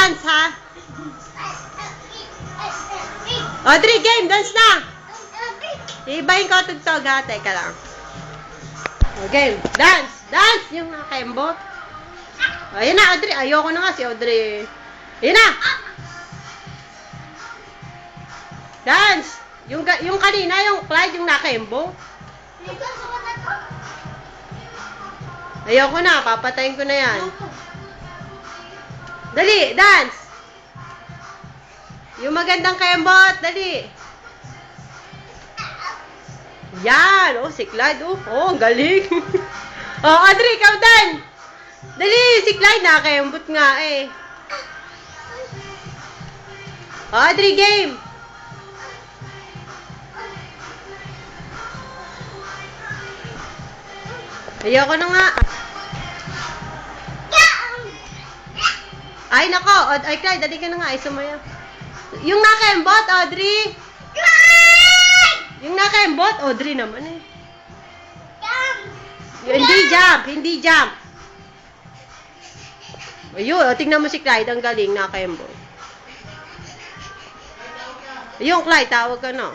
Dance, ha? Audrey, game. Dance na. Ibahin ko tugtog, ha? Teka lang. O, game. Dance. Dance. Yung nakakembot. Ayun na, Audrey. Ayoko na nga si Audrey. Ayun na. Dance. Yung kanina, yung Clyde, yung nakembot. Ayoko na. Papatayin ko na yan. Dali. Dance. Yung magandang kembot. Dali. Yan. Oh, si Clyde. Oh, ang galing. Oh, Audrey, ikaw din. Dali, si Clyde nakakembot nga eh. Oh, Audrey, game. Ayoko na nga. Ay, nako. Ay, Clyde, dali ka na nga. Ay, sumaya. Yung nakembot, Audrey. Yung nakembot, Audrey naman eh. Hindi jump. Hindi jump. Ayun, tingnan mo si Clyde. Ang galing, nakembot. Ayun, Clyde, tawag ka na.